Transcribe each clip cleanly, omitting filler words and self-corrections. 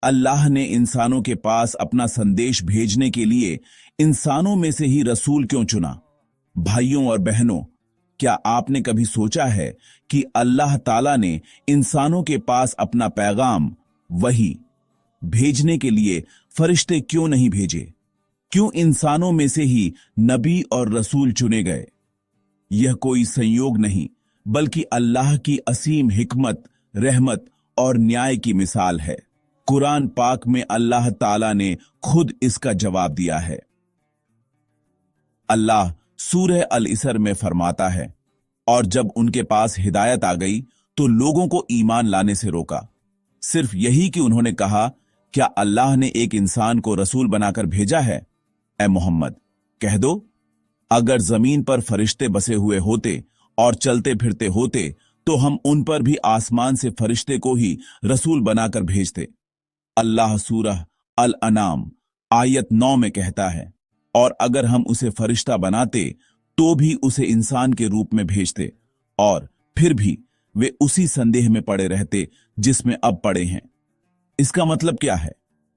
अल्लाह ने इंसानों के पास अपना संदेश भेजने के लिए इंसानों में से ही रसूल क्यों चुना? भाइयों और बहनों, क्या आपने कभी सोचा है कि अल्लाह ताला ने इंसानों के पास अपना पैगाम, वही भेजने के लिए फरिश्ते क्यों नहीं भेजे? क्यों इंसानों में से ही नबी और रसूल चुने गए? यह कोई संयोग नहीं, बल्कि अल्लाह की असीम हिकमत, रहमत और न्याय की मिसाल है। कुरान पाक में अल्लाह ताला ने खुद इसका जवाब दिया है। अल्लाह सूरह अल इसर में फरमाता है, और जब उनके पास हिदायत आ गई तो लोगों को ईमान लाने से रोका, सिर्फ यही कि उन्होंने कहा, क्या अल्लाह ने एक इंसान को रसूल बनाकर भेजा है? ए मोहम्मद, कह दो, अगर जमीन पर फरिश्ते बसे हुए होते और चलते फिरते होते तो हम उन पर भी आसमान से फरिश्ते को ही रसूल बनाकर भेजते। अल्लाह सूरह अल अनाम आयत 9 में कहता है, और अगर हम उसे फरिश्ता बनाते तो भी उसे इंसान के रूप में भेजते, और फिर भी वे उसी संदेह में पड़े रहते जिसमें अब पड़े हैं। इसका मतलब क्या है?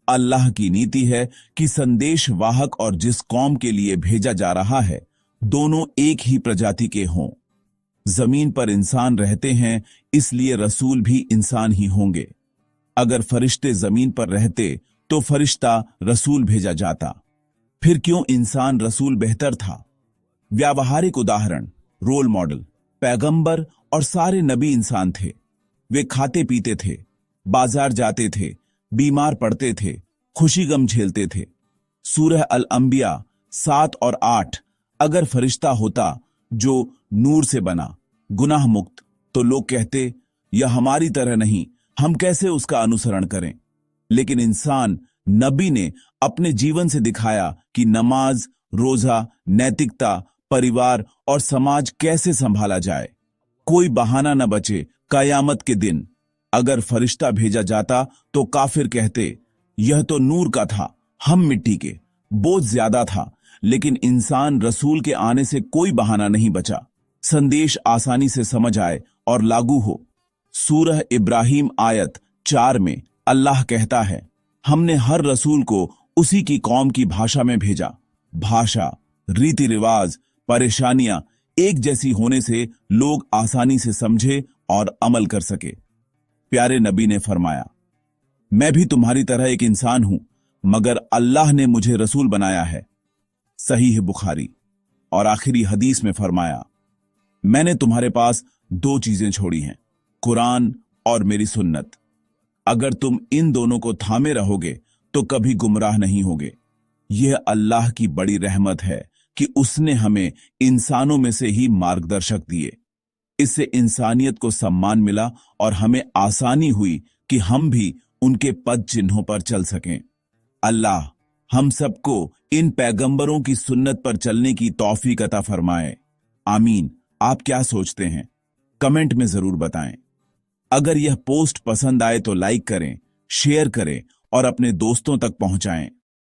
अल्लाह की नीति है कि संदेश वाहक और जिस कौम के लिए भेजा जा रहा है, दोनों एक ही प्रजाति के हों। जमीन पर इंसान रहते हैं, इसलिए रसूल भी इंसान ही होंगे। अगर फरिश्ते जमीन पर रहते तो फरिश्ता रसूल भेजा जाता। फिर क्यों इंसान रसूल बेहतर था? व्यावहारिक उदाहरण, रोल मॉडल, पैगंबर और सारे नबी इंसान थे। वे खाते पीते थे, बाजार जाते थे, बीमार पड़ते थे, खुशी गम झेलते थे। सूरह अल अंबिया 7 और 8, अगर फरिश्ता होता जो नूर से बना, गुनाह मुक्त, तो लोग कहते, यह हमारी तरह नहीं, हम कैसे उसका अनुसरण करें? लेकिन इंसान नबी ने अपने जीवन से दिखाया कि नमाज, रोजा, नैतिकता, परिवार और समाज कैसे संभाला जाए। कोई बहाना न बचे कयामत के दिन। अगर फरिश्ता भेजा जाता तो काफिर कहते, यह तो नूर का था, हम मिट्टी के, बोझ ज्यादा था। लेकिन इंसान रसूल के आने से कोई बहाना नहीं बचा। संदेश आसानी से समझ आए और लागू हो। सूरह इब्राहिम आयत 4 में अल्लाह कहता है, हमने हर रसूल को उसी की कौम की भाषा में भेजा। भाषा, रीति रिवाज, परेशानियां एक जैसी होने से लोग आसानी से समझे और अमल कर सके। प्यारे नबी ने फरमाया, मैं भी तुम्हारी तरह एक इंसान हूं, मगर अल्लाह ने मुझे रसूल बनाया है। सहीह बुखारी। और आखिरी हदीस में फरमाया, मैंने तुम्हारे पास 2 चीजें छोड़ी हैं, कुरान और मेरी सुन्नत। अगर तुम इन दोनों को थामे रहोगे तो कभी गुमराह नहीं होगे। यह अल्लाह की बड़ी रहमत है कि उसने हमें इंसानों में से ही मार्गदर्शक दिए। इससे इंसानियत को सम्मान मिला और हमें आसानी हुई कि हम भी उनके पद चिन्हों पर चल सकें। अल्लाह हम सबको इन पैगंबरों की सुन्नत पर चलने की तौफीक अता फरमाए। आमीन। आप क्या सोचते हैं? कमेंट में जरूर बताएं। अगर यह पोस्ट पसंद आए तो लाइक करें, शेयर करें और अपने दोस्तों तक पहुंचाएं।